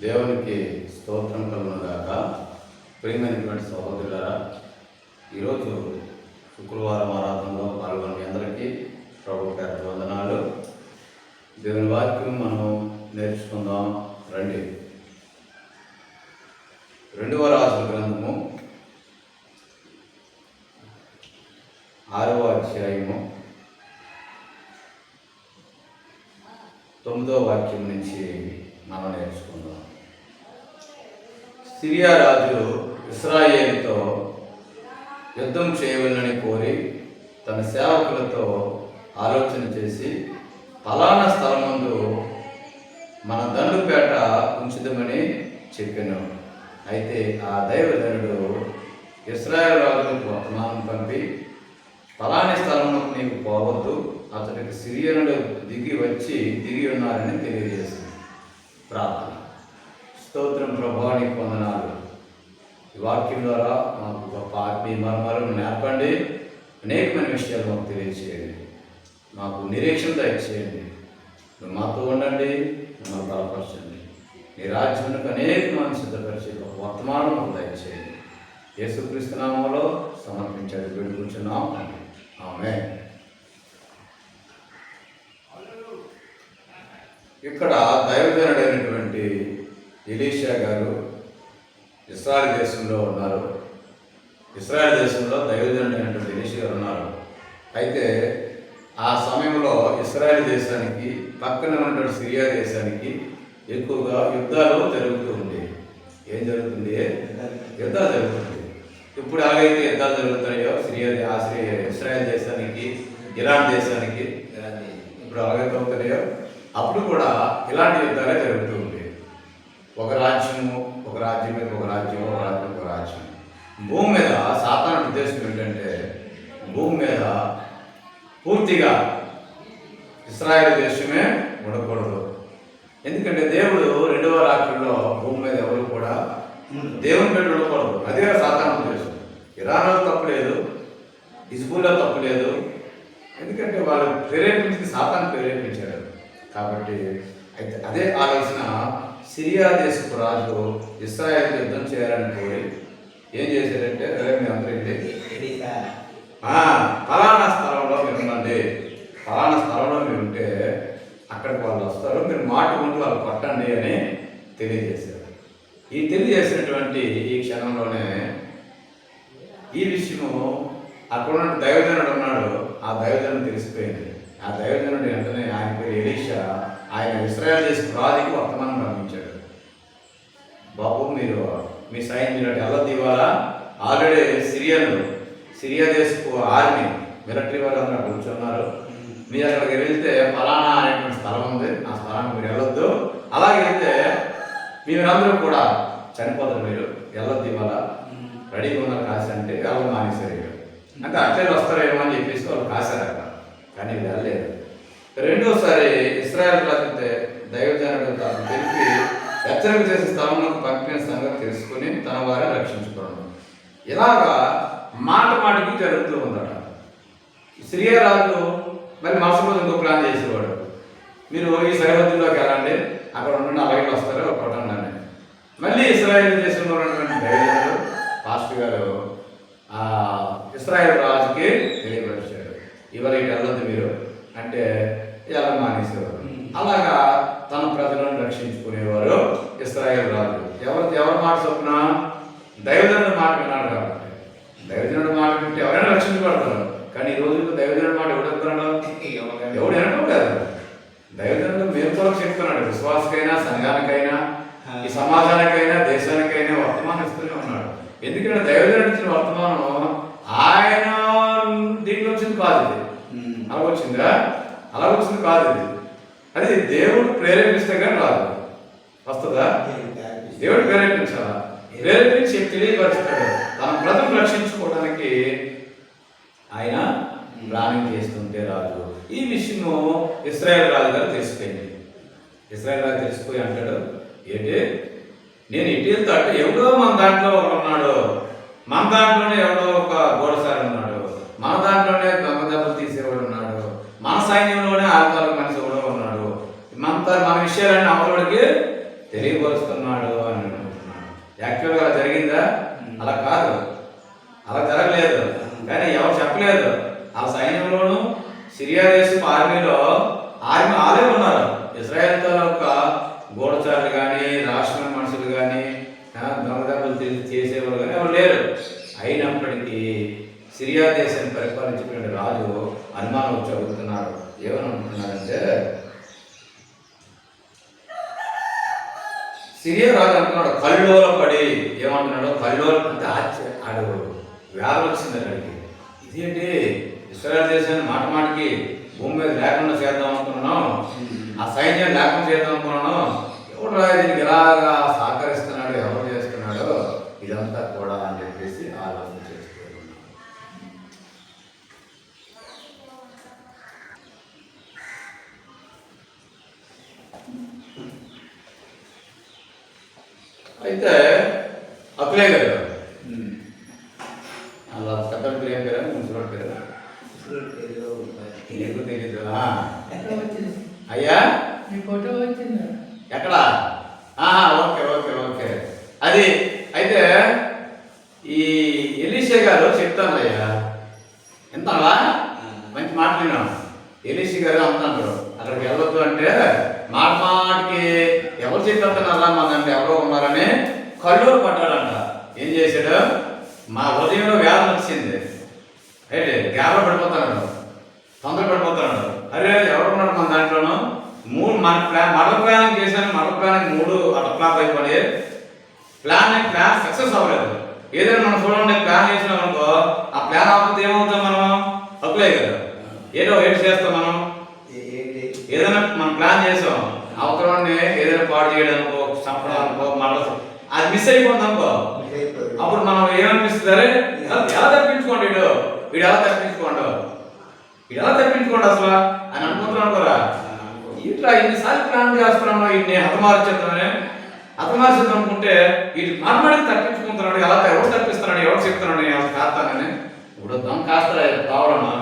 దేవునికి స్తోత్రం కలుగునుగాక. ప్రియమైనటువంటి సహోదరులారా, ఈరోజు శుక్రవారం ఆరాధనలో పాల్గొన్న అందరికీ ప్రభు పేరు వందనాలు. దేవుని వాక్యం మనం నేర్చుకుందాం రండి. 2వ రాజుల గ్రంథము 6వ అధ్యాయము 9వ వాక్యం నుంచి మనం నేర్చుకుందాం. సిరియా రాజు ఇశ్రాయేలుతో యుద్ధం చేయవలనని కోరి తన సేవకులతో ఆలోచన చేసి, ఫలానా స్థలమందు మన దండుపేట ఉంచుదామని చెప్పాను. అయితే ఆ దైవజనుడు ఇశ్రాయేలు రాజులకు వర్తమానం పంపి, ఫలాని స్థలంలోకి నీకు పోవద్దు, అతడికి సిరియనుడు దిగి ఉన్నారని తెలియజేసింది. ప్రార్థన. స్తోత్రం ప్రభావానికి వందనాలు. ఈ వాక్యం ద్వారా మాకు గొప్ప ఆత్మీయ మర్మాలను నేర్పండి. అనేకమైన విషయాలు మాకు తెలియచేయండి. మాకు నిరీక్షణ దయచేయండి. నువ్వు మాతో ఉండండి, మమ్మల్ని బలపరచండి. నీ రాజ్యానికి అనేక మంది సిద్ధపరిచే ఒక వర్తమానం మాకు దయచేయండి. యేసుక్రీస్తు నామములో సమర్పించాడు వేడుకుంటున్నాం. ఆమేన్. ఇక్కడ దైవజనుడైనటువంటి ఎలీషా గారు ఇశ్రాయేలు దేశంలో ఉన్నారు. ఇశ్రాయేలు దేశంలో దైవజనుడైనటువంటి ఎలీషా గారు ఉన్నారు. అయితే ఆ సమయంలో ఇశ్రాయేలు దేశానికి పక్కన ఉన్నటువంటి సిరియా దేశానికి ఎక్కువగా యుద్ధాలు జరుగుతూ ఉండేవి. ఏం జరుగుతుంది? యుద్ధాలు జరుగుతుంది. ఇప్పుడు ఎలాగైతే యుద్ధాలు జరుగుతున్నాయో ఇశ్రాయేల్ దేశానికి, ఇరాన్ దేశానికి ఇప్పుడు ఎలాగైతే అవుతున్నాయో అప్పుడు కూడా ఇలాంటి యుద్ధాలే జరుగుతూ ఉండేవి. ఒక రాజ్యం మీద ఒక రాజ్యం. భూమి మీద సాతాను ఉద్దేశం ఏంటంటే, భూమి మీద పూర్తిగా ఇశ్రాయేలు దేశమే ఉండకూడదు. ఎందుకంటే దేవుడు 2వ రాత్రిలో భూమి మీద ఎవరు కూడా దేవుని పెట్టి ఉండకూడదు. అదే సాతాను ఉద్దేశం. ఇరాన్లో తప్పులేదు, హిజ్బుల్లో తప్పులేదు. ఎందుకంటే వాళ్ళు సాతాను ప్రేరేపించారు కాబట్టి. అయితే అదే ఆలోచన సిరియా దేశపు రాజు ఇశ్రాయేలు యుద్ధం చేయాలని కోరి ఏం చేశారంటే, మీ అందరూ ఫలానా స్థలంలో మీరు ఉండండి, ఫలానా స్థలంలో మీరు ఉంటే అక్కడికి వాళ్ళు వస్తారు, మీరు మాట ఉంటూ వాళ్ళు కొట్టండి అని తెలియజేశారు. ఈ తెలియజేసినటువంటి ఈ క్షణంలోనే ఈ విషయము అక్కడ ఉన్న దైవజనుడు ఉన్నాడు, ఆ దైవజనుడు తెలిసిపోయింది. ఆ దైవజనుడు వెంటనే, ఆయన పేరు ఎలీషా, ఆయన ఇశ్రాయేలు దేశపు రాజుకి వర్తమానం పంపించాడు. బాబు, మీరు మీ సైన్యం వెళ్ళొద్దు, ఇవాళ ఆల్రెడీ సిరియా దేశపు ఆర్మీ మిలిటరీ వాళ్ళు అందరూ కూర్చున్నారు. మీరు అక్కడికి వెళ్తే ఫలానా అనేటువంటి స్థలం ఉంది, ఆ స్థలానికి మీరు వెళ్ళొద్దు. అలాగే వెళ్తే మీరందరూ కూడా చనిపోతారు, మీరు వెళ్ళొద్దు, ఇవాళ రెడీగా ఉన్నారు కాశీ అంటే వెళ్ళడం మానేశారు. అంటే అట్లే వస్తారేమో అని చెప్పేసి వాళ్ళు కాశారు అక్కడ, కానీ వెళ్ళలేదు. రెండోసారి ఇశ్రాయేలు రాజు దైవజనుడు తాను తెలిపి హెచ్చరిక చేసే స్థలంలోకి పంపిన సంగతి తెలుసుకుని తన వారిని రక్షించుకోవడం. ఇలాగా మాటికి జరుగుతూ ఉందట. సిరియా రాజు మరి మనసు రోజు ఇంకో ప్లాన్ చేసేవాడు, మీరు ఈ సరిహద్దుల్లోకి వెళ్ళండి, అక్కడ ఉండండి, అలాగే వస్తారు కొట్టండి అని. మళ్ళీ ఇశ్రాయేలు దేశంలో ఉన్నటువంటి దైవజనుడు పాస్టర్ గారు ఇశ్రాయేలు రాజుకి తెలియపరిచాడు, ఇవాళ ఇటు వెళ్ళొద్దు మీరు అంటే ఎలా మానేసేవారు. అలాగా తన ప్రజలను రక్షించుకునేవారు ఇశ్రాయేలు రాజు. ఎవరి మాట చొప్పున? దైవజనుడు మాట విన్నాడు కాబట్టి. దైవజనుడు మాట వింటే ఎవరైనా రక్షించబడతారు. కానీ ఈ రోజుల్లో దైవజనుడు మాట ఎవడుతున్నాడు? ఎవడు వినటం లేదు. దైవజనుడు మేల్కొలకు చెప్తున్నాడు. విశ్వాసకైనా, సంఘానికైనా, ఈ సమాజానికైనా, దేశానికైనా వర్తమానం ఇస్తూనే ఉన్నాడు. ఎందుకంటే దైవజనుడు ఇచ్చిన వర్తమానం ఆయన దీంట్లో వచ్చింది కాదు, ఇది అలా వచ్చిందా? అలా వచ్చింది కాదు, ఇది అది దేవుడు ప్రేరేపిస్తే కానీ రాదు. వస్తుందా? దేవుడు ప్రేరేపించాలా? ప్రేరేపించి తెలియపరుస్తాడు. తన ప్రజలను రక్షించుకోవడానికి ఆయన ప్లానింగ్ చేస్తుంటే రాజు. ఈ విషయము ఇశ్రాయేలు రాజు గారు తెలిసిపోయింది. ఇశ్రాయేలు రాజు తెలిసిపోయి అంటాడు, ఏంటి నేను ఇటు వెళ్తా అంటే ఎవడో మన దాంట్లో ఉన్నాడు, మన దాంట్లోనే ఎవడో ఒక గోడసారి ఉన్నాడు, మన దాంట్లోనే దొంగ దెబ్బలు తీసేవాడు ఉన్నాడు, మన సైన్యంలోనే ఆల్కాలకు మనిషి కూడా ఉన్నాడు, మన విషయాలన్నీ అవతలకి తెలియపరుస్తున్నాడు అని అనుకుంటున్నాడు. యాక్చువల్గా అలా జరిగిందా? అలా కాదు, అలా జరగలేదు. కానీ ఎవరు చెప్పలేదు. ఆ సైన్యంలోనూ సిరియా దేశపు ఆర్మీలో ఆలే ఉన్నారు. ఇజ్రాయెల్ తాలూక గూఢచారులు కానీ, రాష్ట్రం మనుషులు కానీ, దొంగదెబ్బలు చేసేవాళ్ళు కానీ ఎవరు లేరు. అయినప్పటికీ సిరియా దేశాన్ని పరిపాలించినటువంటి రాజు అనుమానం వచ్చి అడుగుతున్నారు. ఏమని అనుకుంటున్నారంటే, సిరియా రాజు అంటున్నాడు కల్లోల పడి. ఏమంటున్నాడు? కల్లోల అంటే ఆడు వ్యాధి వచ్చింది అక్కడికి. ఇదేంటి, ఇస్రాయల్ దేశాన్ని మాట మాటికి భూమి మీద లేకుండా చేద్దాం అనుకున్నాను, ఆ సైన్యం లేకుండా చేద్దాం అనుకున్నాను, ఎవడు రాజు దీనికి ఇలాగా సహకరిస్తున్నాడు, ఎవరు చేస్తున్నాడో ఇదంతా కూడా అని చెప్పేసి ఆలోచన చేస్తున్నాను. అయితే అప్లై గారు అలా పెద్ద పేరు ఏం పేరు? మున్సిపల్ పేరు నీకు తెలీదు. అయ్యా ఫోటో వచ్చింది ఎక్కడా? Okay okay okay. అది అయితే ఈ ఎలీషా గారు చెప్తాను అయ్యా, ఎంతవా మంచి మాటలు విన్నాం. ఎలీషా గారు అంటున్నారు అక్కడికి వెళ్ళొద్దు అంటే, మాటికి ఎవరు చెప్పేస్తున్నారా మాకంటే ఎవరో ఉన్నారని కళ్ళూరు పడ్డాడంట. ఏం చేశాడు? మా ఉదయంలో వేదన వచ్చింది, అయితే గ్యాప్లో పడిపోతున్నాడు, తొందర పడిపోతున్నాడు. అరే ఎవరున్నాడు మన దాంట్లోనూ? మడల ప్లాన్ చేశాను, మడల ప్లాన్ 3 అటప్లాప్ అయిపోయి ప్లాన్ సక్సెస్ అవ్వలేదు. ఏదైనా మనం చూడండి, ప్లాన్ చేసినాం అనుకో, ఆ ప్లాన్ అవ్వకపోతే ఏమవుతాం మనం? అప్లై కదా, ఏదో చేస్తాం మనం. ఏదైనా మనం ప్లాన్ చేసాం, అవతలని ఏదైనా పాడు చేయడానికో, చంపడానికో, మళ్ళీ అది మిస్ అయిపోతుంది అనుకో, అప్పుడు మనం ఏమనిపిస్తుంది? అరే ఎలా తప్పించుకోండి, వీడు ఎలా తప్పించుకోండు, అసలు అని అనుకుంటున్నాను కదా. ఇట్లా ఇన్నిసార్లు ప్లాన్ చేస్తున్నాను, వీటిని హతమార్చేద్దాం అనుకుంటే వీటి మాట్లాడి తప్పించుకుంటున్నాడు. ఎవరు తప్పిస్తున్నాడు, ఎవరు చెప్తున్నాడు నేను కాస్తానని. ఇప్పుడు దొంగ కాస్తా తావడమా,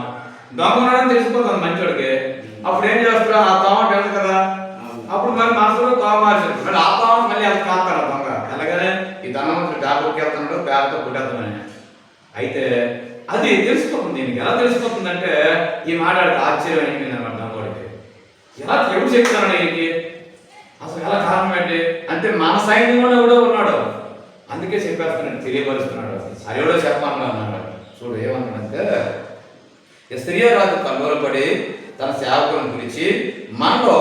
దొంగ ఉన్నాడని తెలిసిపోతుంది మంచోడికి. అప్పుడు ఏం చేస్తాడు? ఆ తావట వెళ్ళదు కదా, అప్పుడు మరి మనసులో తావ మార్చాడు, మళ్ళీ ఆ తావట మళ్ళీ అది కాస్తాడు దొంగ. అలాగనే ఈ ధనవంతుడు డాబుకి వెళ్తున్నాడు, బ్యాగ్తో కొట్టేద్దామని. అయితే అది తెలిసిపోతుంది. దీనికి ఎలా తెలిసిపోతుంది అంటే, ఈ మాట్లాడితే ఆశ్చర్యం అయిపోయింది అనమాట దొంగడికి. ఎలా ఎవరు చెప్తాడు ఈయనకి, అసలు ఎలా కారణం ఏంటి అంటే, మన సైన్యంలోనే ఎవడో ఉన్నాడు, అందుకే చెప్పేస్తున్నాడు, తెలియపరుస్తున్నాడు. అది ఎవడో చెప్పాను అన్నాడు. చూడు ఏమన్నాడంటే, సిరియా రాజు కల్లోలపడి తన సేవకులను పిలిచి, మనలో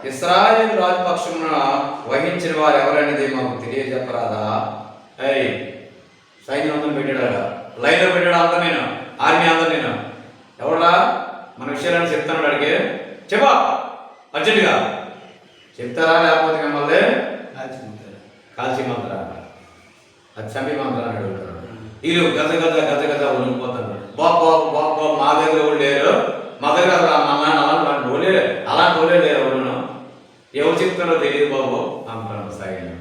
ఇశ్రాయేలు రాజపక్షమున వహించిన వారు ఎవరనేది మాకు తెలియజెప్పరాదా? సైన్యం అందరూ పెట్టాడా, లైన్లో పెట్టాడు, అందరు నేను ఆర్మీ అందరు నేను, ఎవడా మన విషయాలను చెప్తాను అడిగే, చెప్పా అర్జెంటుగా చెప్తారా, లేకపోతే మిమ్మల్ని కాల్చి మంత్రా, అది చంపి మంత్రా అని అడుగుతారు. వీళ్ళు గజ వణికిపోతారు. బాబు మా దగ్గర ఎవరు లేరు, మా దగ్గర అలాంటి ఓలే లేరు, ఎవరును ఎవరు చెప్తారో తెలియదు బాబు అంటున్నాడు సైన్యం.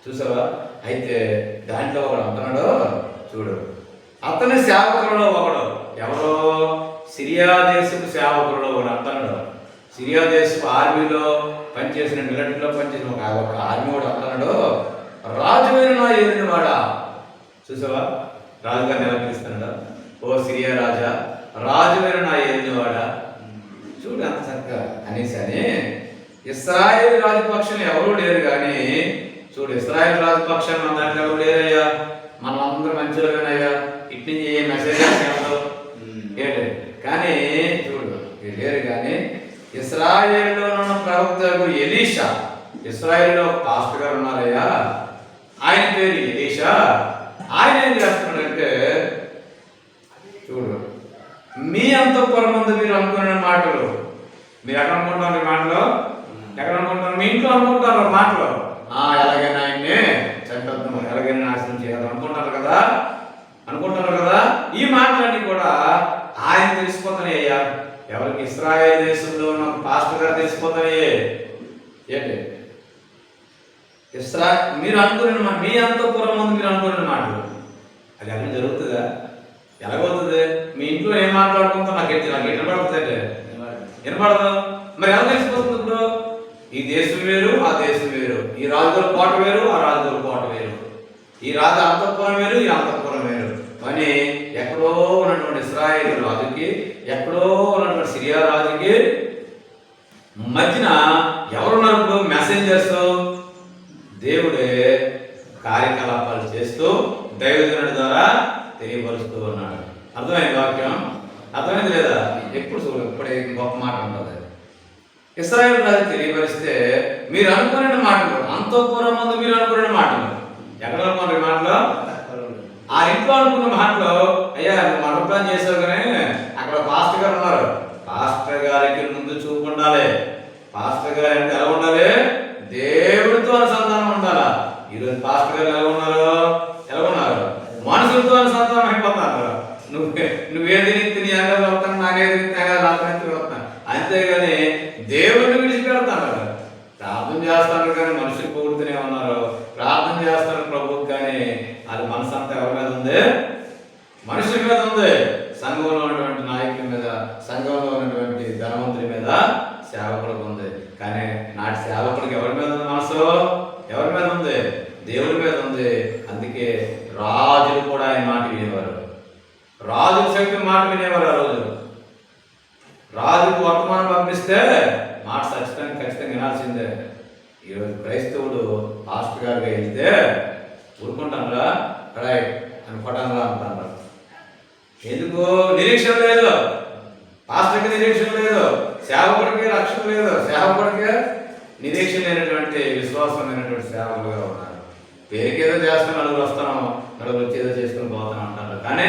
చూసావా? అయితే దాంట్లో ఒకడు అంటున్నాడు, చూడు అతని సేవకులలో ఒకడు, ఎవరో సిరియా దేశపు సేవకులలో ఒకడు అంటున్నాడు. సిరియా దేశపు ఆర్మీలో పనిచేసిన, మిలిటరీలో పనిచేసిన ఒక ఆర్మీ వాడు అంటున్నాడు, రాజువైన నా ఏలిన వాడా. చూసావా? రాజుగారిని ఎలా పిలుస్తున్నాడు? ఓ సిరియా రాజా, రాజువైన నా ఏలిన వాడా. చూడు అంత చక్కగా అనేసి అని. ఇశ్రాయేలు రాజపక్షం ఎవరూ లేరు కానీ, చూడు ఇశ్రాయేలు రాజపక్షం మన దాంట్లో ఎవరు లేరయ్యా, మనం అందరం మంచిగానయ్యా, ఇటు నుంచి ఏ మెసేజ్ ఏంటి కానీ చూడు లేరు. కానీ ఇశ్రాయేలులో ఉన్న ప్రవక్తకు ఎలీషా, ఇశ్రాయేలులో పాస్టర్ గారు ఉన్నారయ్యా, ఆయన పేరు ఎలీషా. ఆయన ఏం చేస్తున్నాడంటే, చూడు మీ అంతఃపురం ముందు మీరు అనుకునే మాటలు, మీరు ఎక్కడ అనుకుంటున్నారు? ఈ మాటలు ఎక్కడ అనుకుంటున్నారు? మీ ఇంట్లో అనుకుంటారు మాటలు. ఎలాగైనా ఆయన్ని చంపేద్దాం, ఎలాగైనా నాశనం చేయాలి అనుకుంటారు కదా. ఈ మాటలన్నీ కూడా ఆయన తెలిసిపోతున్నాయి అయ్యా. ఎవరికి? ఇశ్రాయేలు దేశంలో ఉన్న పాస్టర్ గారు తెలిసిపోతాయి. ఏంటి మీరు అనుకునే మాట, మీ అంతఃపురం ముందు మీరు అనుకునే మాటలు, అది అక్కడ జరుగుతుందా? ఎలాగవుతుంది? మీ ఇంట్లో ఏం మాట్లాడుకుంటా నాకు వినపడుతుంది అంటే వినపడదు. మరి ఎలా తెలిసిపోతుంది? ఇప్పుడు ఈ దేశం వేరు, ఆ దేశం వేరు. ఈ రాజుల కోట వేరు, ఆ రాజుల కోట వేరు. ఈ రాజు అంతఃపురం వేరు, ఈ అంతఃపురం వేరు. కానీ ఎక్కడో ఉన్నటువంటి ఇశ్రాయేలు రాజుకి, ఎక్కడో ఉన్నటువంటి సిరియా రాజుకి మధ్యన ఎవరున్నారు? ఇప్పుడు మెసెంజర్స్. దేవుడే కార్యకలాపాలు చేస్తూ దైవజనుడి ద్వారా తెలియపరుస్తూ ఉన్నాడు. అర్థమైంది వాక్యం? అర్థమైంది లేదా? ఎప్పుడు ఇప్పుడే గొప్ప మాట ఉంటుంది. ఇశ్రాయేలు రాజు తెలియపరిస్తే మీరు అనుకునే మాటలు, అంతఃపురం ముందు మీరు అనుకునే మాటలు, ఎక్కడ అనుకున్న మాటలు? ఆ ఇంట్లో అనుకున్న మాటలు. అయ్యా నువ్వు మరో ప్లాన్ చేసావు కానీ అక్కడ పాస్టర్ గారు ఉన్నారు. పాస్టర్ గారికి ముందు చూపు ఉండాలి. పాస్టర్ గారు అంటే ఎలా ఉండాలి? దేవుడితో అనుసంధానం ఉండాలా. ఈరోజు పాస్టర్ గారు ఎలా ఉన్నారు? మనుషులతో అనుసంధానం అయిపోతున్నారు. నువ్వేది నీతి నీ అంగా వస్తాను, నాకేది నీతి రాత్రి వస్తాను, అంతేగాని దేవుడిని విడిచిపెడతాను. ప్రార్థన చేస్తాను కానీ మనుషులు పొగుడుతూనే ఉన్నారు. ప్రార్థన చేస్తాను ప్రభువు కానీ అది మనసు అంతా ఎవరి మీద ఉంది? మనుషుల మీద ఉంది. సంఘంలో ఉన్నటువంటి నాయకుల మీద, సంఘంలో ఉన్నటువంటి ధనవంతుల మీద, సేవకులకు ఉంది. కానీ నాటి సేవకుడికి ఎవరి మీద ఉంది మనసు? ఎవరి మీద ఉంది? దేవుడి మీద ఉంది. అందుకే రాజులు కూడా ఆయన మాట వినేవారు. రాజుల సైతం మాట వినేవారు. ఆ రోజు రాజుకు వర్తమానం పంపిస్తే మాట ఖచ్చితంగా వినాల్సిందే. ఈరోజు క్రైస్తవుడు పాస్టర్ గారిగా వెళ్తే ఊరుకుంటానురా, రైట్ అనుకోవటానురా అంటారు. ఎందుకు? నిరీక్షణ లేదు. పాస్టర్కి నిరీక్షణ లేదు, సేవకుడికి రక్షణ లేదు, సేవకుడికి నిరీక్షణ లేనటువంటి విశ్వాసమైనటువంటి సేవకులుగా ఉన్నారు. పేరుకేదో చేస్తాను, నలుగురు వస్తాను, నలుగురు వచ్చి ఏదో చేసుకుని పోతాను అంటారు. కానీ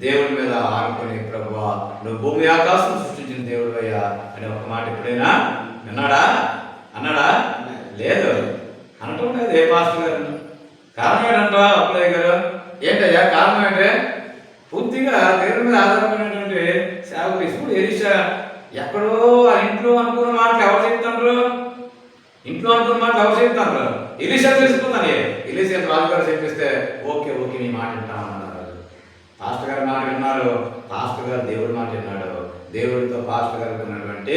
దేవుడి మీద ఆనుకొని ప్రభువా నువ్వు భూమి ఆకాశం సృష్టించిన దేవుడు అయ్యా అని ఒక మాట ఎప్పుడైనా విన్నాడా? అన్నాడా? లేదు, అనటం లేదు. ఏ పాస్టర్ గారు? కారణం ఏంటంట అప్లయ్య గారు? ఏంటయ్యా కారణం ఏంటే? పూర్తిగా దేవుడి మీద ఆధారపడినటువంటి సేవకులు. ఇప్పుడు ఎలీషా ఎక్కడో ఆ ఇంట్లో అనుకున్న మాటలు ఎవరు చెప్తారు? ఇంట్లో అనుకున్న మాటలు ఎవరు చెప్తారు? ఎలీషా తెలుసుకుందని. ఎలీషా రాజుగారు చెప్పిస్తే ఓకే ఓకే మీ మాట వింటామన్నారు. పాస్టర్ గారి మాట విన్నారు. పాస్టర్ గారు దేవుడి మాట విన్నాడు. దేవుడితో పాస్టర్ గారికి ఉన్నటువంటి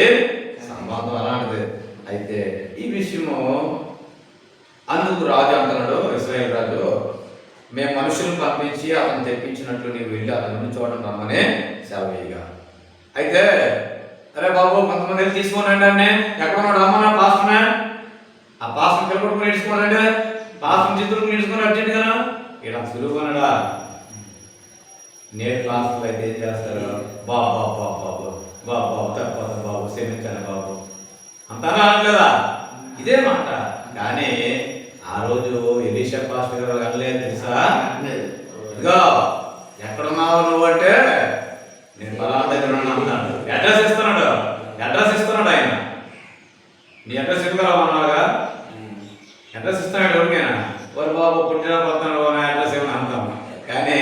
సంబంధం అలాంటిది. అయితే ఈ విషయము అందుకు రాజు అంటున్నాడు, ఇశ్రాయేలు రాజు, మేము మనుషులను పంపించి అతను తెప్పించినట్లు నీవు వెళ్ళి అతని నుండి చూడడం రమ్మని సెలవేయగా. అయితే అరే బాబు కొంతమంది వెళ్ళి తీసుకోనండి అన్నీ. ఎక్కడ ఉన్నాడు? రమ్మన్నా పాస్టర్నే. ఆ పాస్టర్ పిల్లకొడుకు నేర్చుకోనండి, పాస్టర్ చిత్రులకు నేర్చుకుని అర్జెంట్ గాను ఇలా సులువుకున్నాడా? నేటి క్లాసులో అయితే ఏం చేస్తారు? బాబు బాబు బాబు బాబు బాబు బాబు తప్పదు బాబు క్షమించాను బాబు అంతగా అనలేదా? ఇదే మాట. కానీ ఆ రోజు ఎలీషా పాస్టర్ గారు అనలేదు తెలుసా? ఇదిగో ఎక్కడున్నావు నువ్వు అంటే నేను బలాల దగ్గర ఉన్నాను. అడ్రస్ ఇస్తున్నాడు ఆయన. నీ అడ్రస్ ఇవ్వగలవన్నాగా? అడ్రస్ ఇస్తున్నాడు ఎవరికైనా. వారు బాబు పుట్టిన పోతాను అడ్రస్ ఏమని అంటాము. కానీ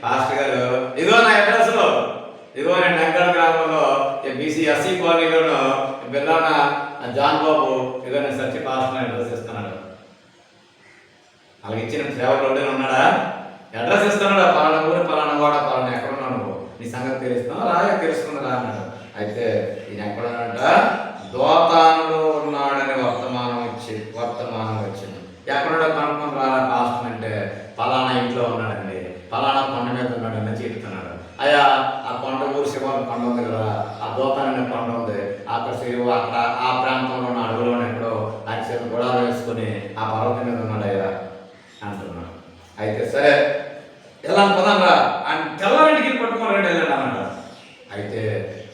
పాస్టర్ గారు ఇదిగో నా అడ్రస్, ఇదిగో నేను నంగల్ గ్రామంలో బీసీ ఎస్సీ కాలనీలోను బిల్లాన జాన్ బాబు ఇదిగో నేను సచ్చి పాస్టర్ అడ్రస్ ఇస్తున్నాడు. అలాగే ఇచ్చిన సేవకుడు ఉన్నాడా? అడ్రస్ ఇస్తున్నాడు. పలానా ఊరు, పలానా వాడ, పలానా ఎక్కడున్నావు నువ్వు, నీ సంగతి తెలుస్తున్నావు రా, తెలుసుకున్నదా అన్నాడు. అయితే ఈయన ఎక్కడున్నాడంట? దోతానులో ఉన్నాడని వర్తమానం వచ్చింది. ఎక్కడున్నాడో కనుక్కొని రారా పాస్టర్ అంటే పలానా ఇంట్లో ఉన్నాడండి, పలానా కొండ మీద ఉన్నాడని చెప్తున్నాడు. అయ్యా ఆ కొండ ఊరు శివాల కొండ ఉంది కదా, ఆ దోతాననే కొండ ఉంది, అక్కడ ఆ ప్రాంతంలో ఉన్న అడవులోనే ఎక్కడో నాకు కూడా వేసుకుని ఆ పర్వతం మీద ఉన్నాడయ్యా అంటున్నాడు. అయితే సరే ఎలా పదంరా అని తెల్లరింటికి పట్టుకోవాలంటే వెళ్ళండి అన్నాడు. అయితే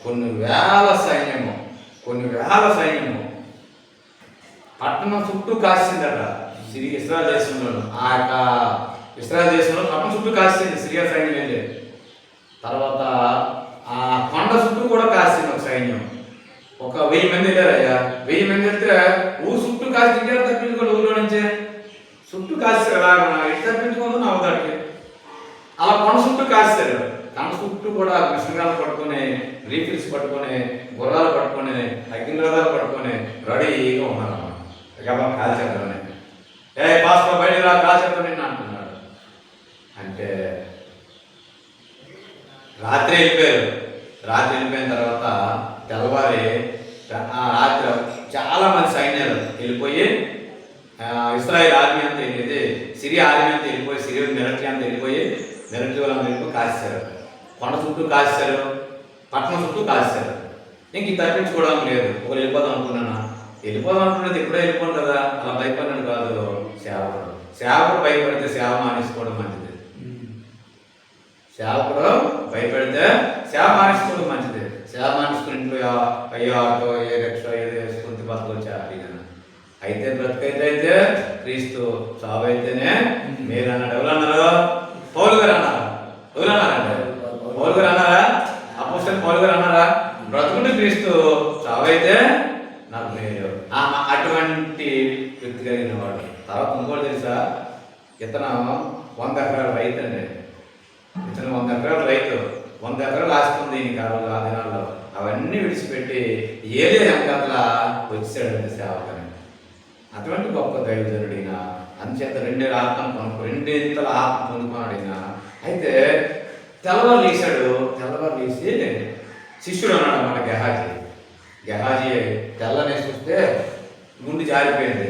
కొన్ని వేల సైన్యము పట్టణం చుట్టూ కాసిందట. ఇస్రాయేల్ దేశంలో ఆ యొక్క ఇస్రాయేల్ దేశంలో పట్టణం చుట్టూ కాసింది సిరియా సైన్యం వెళ్ళి. తర్వాత ఆ కొండ చుట్టూ కూడా కాసింది ఒక సైన్యం. ఒక 1000 మంది వెళ్ళారయ్యా. 1000 మంది వెళ్తే ఊరు చుట్టూ కాసి ఇంటికి తప్పించుకోండి, ఊళ్ళో నుంచే చుట్టూ కాస్తారు కదా, ఇటు తప్పించుకోదు నా అవతలకి. అలా కొండ చుట్టూ కాస్తారు. కొండ చుట్టూ కూడా మిషన్గాలు పట్టుకొని, రీఫిల్స్ పట్టుకొని, గుర్రాలు పట్టుకొని, అగ్నిరథాలు పట్టుకొని రెడీగా ఉన్నారు అన్నమాట. కాబట్టి కాల్చేద్దామని, ఏ పాస్టర్ బయట రా కాల్చేద్దాం నిన్న అంటున్నాడు. అంటే రాత్రి వెళ్ళిపోయారు. రాత్రి వెళ్ళిపోయిన తర్వాత తెల్లవారి రాత్రి చాలా మంది సైన్యాలు వెళ్ళిపోయి ఇస్రాయేల్ ఆర్మీ అంతా వెళ్ళేది, సిరియా ఆర్మీ అంతా వెళ్ళిపోయి, సిరియా మిలిటరీ అంతా వెళ్ళిపోయి, మిలిటరీ వాళ్ళంతా వెళ్ళిపోయి కాసేశారు. కొండ చుట్టూ కాసేశారు, పట్టణం చుట్టూ కాసేశారు. ఇంక తప్పించుకోవడం లేదు. ఒకరు వెళ్ళిపోదాం అనుకున్నాను, వెళ్ళిపోదాం అనుకున్నది ఎప్పుడో వెళ్ళిపోను కదా, అలా భయపడినాడు కాదు సేవకుడు. సేవకుడు భయపడితే సేవ మానేసుకోవడం మంచిది. సేవకుడు భయపడితే సేవ మానేసుకోవడం మంచిది. సేవ మానేసుకుని ఇంట్లో అయ్యో ఆటో ఏ రిక్షా ఏదో వేసుకుని బతకొచ్చా అయితే బ్రతుకైతే క్రీస్తు చావు అయితేనే మీరు అన్నాడు. ఎవరు అన్నారు? పౌలు గారు అన్నారు. ఎవరు అన్నారంటే పౌలు గారు అన్నారా? అపోస్తలుడు పౌలు గారు అన్నారా? బ్రతుకుంటే క్రీస్తు చావు అయితే నాకు మేలు. అటువంటి వ్యక్తి కలిగిన వాడు. తర్వాత ఇంకోటి తెలుసా, ఇతను 100 ఎకరాల రైతు అండి. ఇతను 100 ఎకరాల రైతు, 100 ఎకరాలు ఆస్తుంది ఈయనకి ఆ రోజు, ఆ దినాల్లో. అవన్నీ విడిచిపెట్టి ఏదే అంకట్లా వచ్చాడండి సేవకని. అటువంటి గొప్ప దైవజనుడిన అంచేత రెండింతల ఆత్మ పొందుకున్నాడు. అయితే తెల్లవారు లేచాడు. తెల్లవారు లేచి శిష్యుడు అన్నాడు అన్నమాట గెహాజీ తెల్లనే చూస్తే గుండె జారిపోయింది.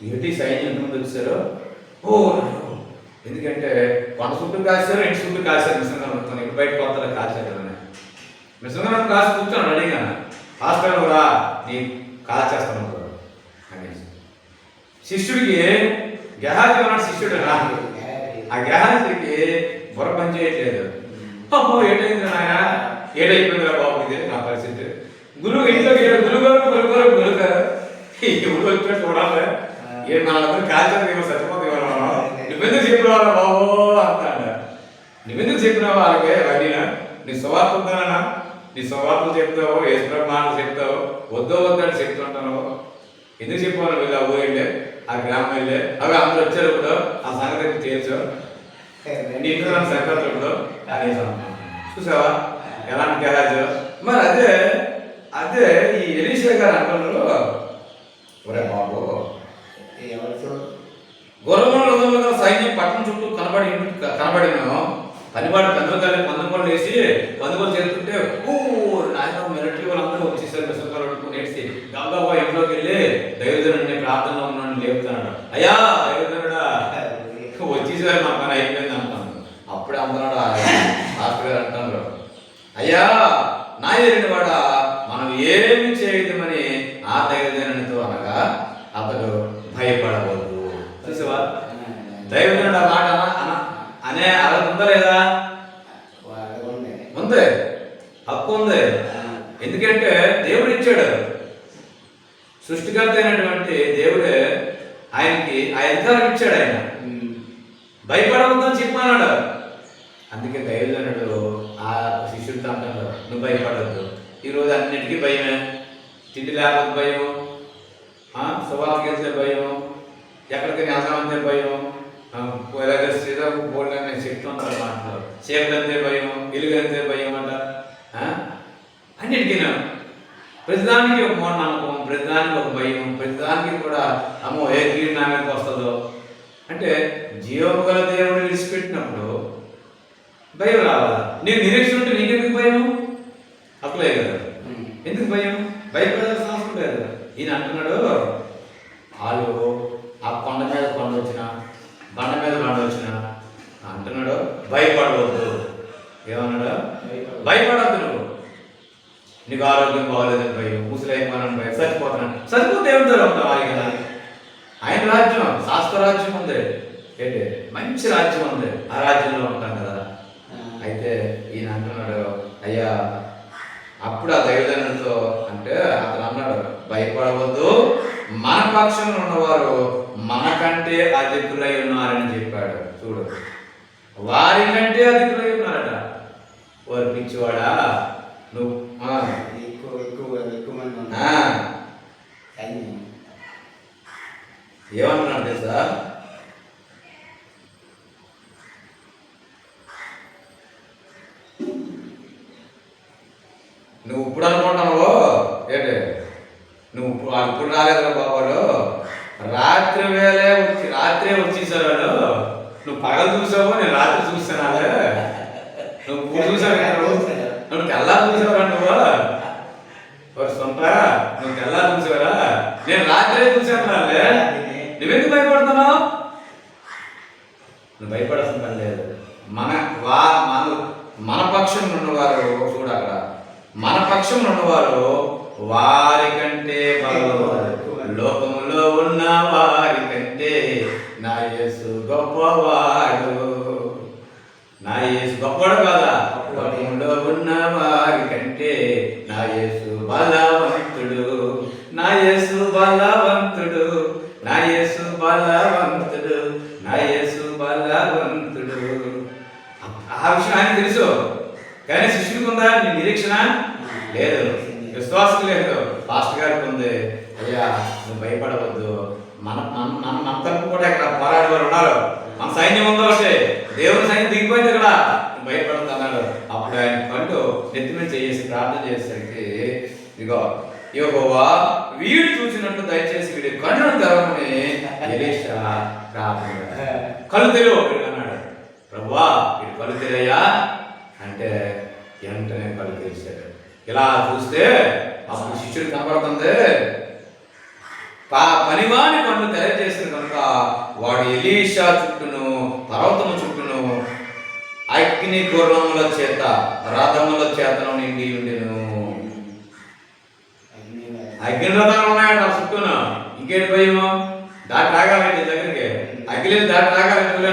ఏంటి సైన్యం ఎంతమంది వచ్చారు? ఎందుకంటే కొండ చుట్టూ కాశారు, ఇంటి చుట్టూ కాశారు. మిశ్రంగా బయట కొత్తలో కాశారు కదా, మిశ్రంగా కాసి కూర్చొని అడిగాను, హాస్పిటల్ కూడా నీ కాల్చేస్తాను అనేసి. శిష్యుడికి గెహాజీ అన్నాడు, శిష్యుడు రా. ఆ గెహాజీకి బుర్ర పని చేయట్లేదు. అమ్మో ఏటైంది నాయన, ఏటైపోయిందిరా బాబు, ఇది నా పరిస్థితి. గురువు ఇంట్లోకి గురుగారు ఇప్పుడు వచ్చి చూడాలి, ఏ మనందరూ కాల్చేది చచ్చిపోతే నువ్వెందుకు చెప్పినవారా బాబు అంటాడు. నువ్వెందుకు చెప్పినావు వాళ్ళకి వడ్డీనా? నీ స్వభావం ఉందానా? నీ స్వభావం చెప్తావు, యేసుప్రభు చెప్తావు, వద్దని చెప్తుంటాను. ఎందుకు చెప్పాను? వీళ్ళు ఆ ఊరు వెళ్ళే, ఆ గ్రామం వెళ్ళే, అవి అందరూ వచ్చారు ఇప్పుడు, ఆ సంగతి తేల్చు, నీ ఇంట్లో నన్ను సరిపడతాడు ఇప్పుడు అనేసి. చూసావా ఎలాంటి గెహాజు? మరి అదే ఈ ఎలీషా గారు అంటున్నారు, ఒరే బాబు గొర్రెల సైన్యం పట్టణం చుట్టూ కనబడిన పనివాడు పందుకోలు వేసి పందుకోలు చేస్తుంటే నాయన మిలిటరీ వాళ్ళందరూ వచ్చేసారు. మిశ్రకాలు పట్టుకుని వేసి గంగాబా ఇంట్లోకి వెళ్ళి దైవజనుడిని ప్రార్థనలో ఉన్నాను లేపుతున్నాడు. అయ్యా దైవజనుడా వచ్చేసారు, మా పని అయిపోయింది అంటాను. అప్పుడే అంటున్నాడు మాస్టర్ గారు అంటారు, అయ్యా నా ఎరిగిన వాడ మనం ఏమి చేయదమని ఆ దైవజనునితో అనగా అతడు భయపడవద్దు. చూసావా దైవజనుడు ఆ మాట అనే అర్హత ఉందా లేదా? ఉంది, హక్కు ఉంది. ఎందుకంటే దేవుడు ఇచ్చాడు. సృష్టికర్త అయినటువంటి దేవుడే ఆయనకి ఆ అధికారం ఇచ్చాడు. ఆయన భయపడవద్దని చెప్పన్నాడు. అందుకే దైవజనుడు ఆ శిష్యుడితో అంటాడు, నువ్వు భయపడవద్దు. ఈరోజు అన్నిటికీ భయమే. తిండి లేకపోతే భయం, సువార్తకి వెళ్తే భయం, ఎక్కడికి వెళ్తామంటే భయం, బోల్డ్ చెట్లు ఉంటారు మాట్లాడు, చీకటంతే భయం, ఇలుగంతే భయం అంట. అన్నిటికీ ప్రతిదానికి ఒక నమ్మకం, ప్రతిదానికి ఒక భయం, ప్రతిదానికి కూడా అమ్మో ఏ కీడు నా మీదకి వస్తుందో అంటే జీవము గల దేవుడు విడిచిపెట్టినప్పుడు భయం రావాలా? నీకు నిరీక్షణ ఉంటే నీకెందుకు భయం? అట్లే కదా, ఎందుకు భయం? భయపడాల్సిన అవసరం లేదు. ఈయన అంటున్నాడు, వాళ్ళు ఆ కొండ మీద కొండ వచ్చిన, బండ మీద బండ వచ్చిన అంటున్నాడు, భయపడవద్దు. ఏమన్నాడు? భయపడవద్దు. నువ్వు నీకు ఆరోగ్యం బాగోలేదని భయం, ముసలైపోయిన భయం, చచ్చిపోతే ఏమిటో ఉంటావు వారి కదా. ఆయన రాజ్యం శాస్త్ర రాజ్యం ఉంది, ఏంటి మంచి రాజ్యం ఉంది, ఆ రాజ్యంలో ఉంటాం కదా. అయితే ఈయన అంటున్నాడు, అయ్యా అప్పుడు ఆ దైవజనుడితో అంటే అతను అన్నాడు, భయపడవద్దు, మన పక్షంలో ఉన్నవారు మనకంటే అధికులై ఉన్నారని చెప్పాడు. చూడు, వారి కంటే అధికులై ఉన్నారట. వారు పిచ్చివాడా నువ్వు? ఏమంటున్నాడు తెలుసా? నువ్వు ఇప్పుడు అనుకుంటున్నావు ఏంటి, నువ్వు ఇప్పుడు రాలేదురా బాబాలు, రాత్రే వచ్చేసారు వాళ్ళు. నువ్వు పగలు చూసావు, నేను రాత్రి చూస్తాను. నువ్వు ఇప్పుడు చూసావు, నువ్వు తెల్లారు చూసావురా నువ్వు. నేను రాత్రే చూశాను రాలే. నువ్వెందుకు భయపడుతున్నావు? నువ్వు భయపడాల్సిన పని లేదు. మన పక్షం ఉన్నవారు చూడ అక్కడ, మన పక్షం ఉన్నవారు వారి కంటే లోకములో ఉన్న వారి కంటే నా యేసు గొప్పవాడు. నా యేసు గొప్పవాడు కదా, లోకములో ఉన్న వారి కంటే నా యేసు బలవంతుడు. నా యేసు బలవంతుడు, నా యేసు బలవంతుడు, నా యేసు బలవంతుడు. ఆ విషయం ఆయన తెలుసు, కానీ శిష్యుడికి ఉందా నీ నిరీక్షణ? లేదు, విశ్వాసం లేదు. పాస్టర్ గారికి ఉంది, అయ్యా నువ్వు భయపడవద్దు, మన తరపు కూడా ఇక్కడ పోరాడే వారు ఉన్నారు, మన సైన్యం ఉందో ఒకటి, దేవుని సైన్యం దిగిపోయింది ఇక్కడ, నువ్వు భయపడద్దు అన్నాడు. అప్పుడు ఆయన కంటూ నెత్తి మీద చేసి ప్రార్థన చేసేసరికి ఇగో యెహోవా వీడు చూసినట్టు దయచేసి వీడి కన్నును తెరవమని ఎలీషా ప్రార్థన. కళ్ళు తెరువు అన్నాడు. ప్రభువా వీడు కళ్ళు తెరయ్యా అంటే వెంటనే కళ్ళు తెరిచాడు. ఇలా చూస్తే అప్పుడు శిష్యుడు కనబడుతుంది, పనివాని కన్ను తెరచేసిన కనుక వాడు ఎలీషా చుట్టూను పర్వతము చుట్టూను అగ్ని గుర్రముల చేత రథముల చేతను నిండి ఉండెను. అగ్ని రథాలు ఉన్నాయంట ఆ చుట్టూను. ఇంకేంటి భయము? దాటి రాగాలండి దగ్గరికి, అగ్ని దాటి రాగాలంటే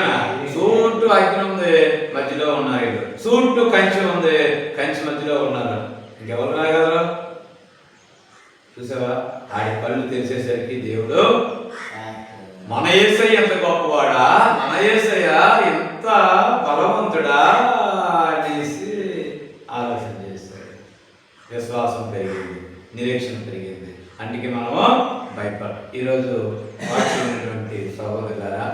చుట్టూ అగ్ని ఉంది, మధ్యలో ఉన్నారు. చుట్టూ కంచె ఉంది, కంచె మధ్యలో ఉన్నారు. ఇంకెవరు రాగలరు? చూసావా? ఆడి కళ్ళు తెరిచేసరికి దేవుడు మన యేసయ్య ఎంత గొప్పవాడా, మన యేసయ్య ఎంత బలవంతుడా అనేసి ఆలోచన చేస్తాడు. విశ్వాసం పెరిగింది, నిరీక్షణ పెరిగింది. అందుకే మనము ఈరోజు వాడుతున్నటువంటి సహోదరులారా,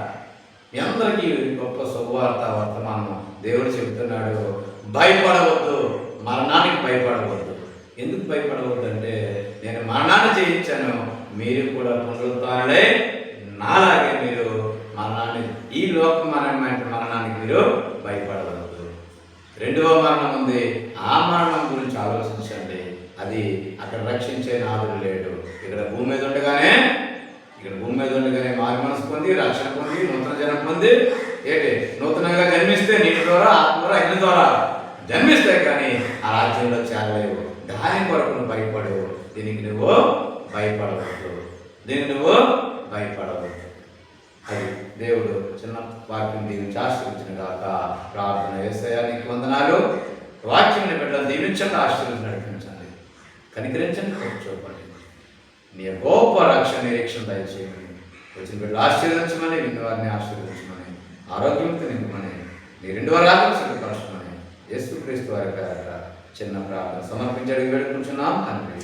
మీ అందరికీ గొప్ప శుభవార్త వర్తమానం దేవుడు చెబుతున్నాడు. భయపడవద్దు, మరణానికి భయపడవద్దు. ఎందుకు భయపడవద్దు అంటే నేను మరణాన్ని జయించాను, మీరు కూడా పునరుత్థానుడై నాలాగే మీరు మరణాన్ని, ఈ లోకమైన మరణానికి మీరు భయపడవద్దు. రెండవ మరణం ఉంది, ఆ మరణం గురించి ఆలోచించండి. అది అక్కడ రక్షించే నాదుడు లేడు. ఇక్కడ భూమి మీద ఉండగానే మారు మనసు పొంది, రక్షణ పొంది, నూతన జనం పొంది, ఏంటి నూతనంగా జన్మిస్తే నీటి ద్వారా, ఆత్మ ద్వారా, అగ్ని ద్వారా జన్మిస్తాయి, కానీ ఆ రాజ్యంలో చేరలేవు. దాని కొరకు నువ్వు భయపడు, దీనికి నువ్వు భయపడవద్దు, అది దేవుడు చిన్న వాక్యం దీవించి ఆశీర్వదించిన గాక. ప్రార్థన. యేసయ్యా నీకు వందనాలు. వాక్యం బిడ్డలు దీవించండి, ఆశీర్వదించి నడిపించండి, కనికరించండి, చూపండి. నీ గొప్ప రక్షణ నిరీక్షణ దయచేయమని, వచ్చిన బిడ్డలు ఆశీర్వదించమని, విన్న వారిని ఆశీర్వదించమని, ఆరోగ్యంతో నింపమని, మీ రెండు వారాలను సిద్ధపరచమని యేసుక్రీస్తు వారి పేరట చిన్న ప్రార్థన సమర్పించడానికి వేడుకుంటున్నాం తండ్రి.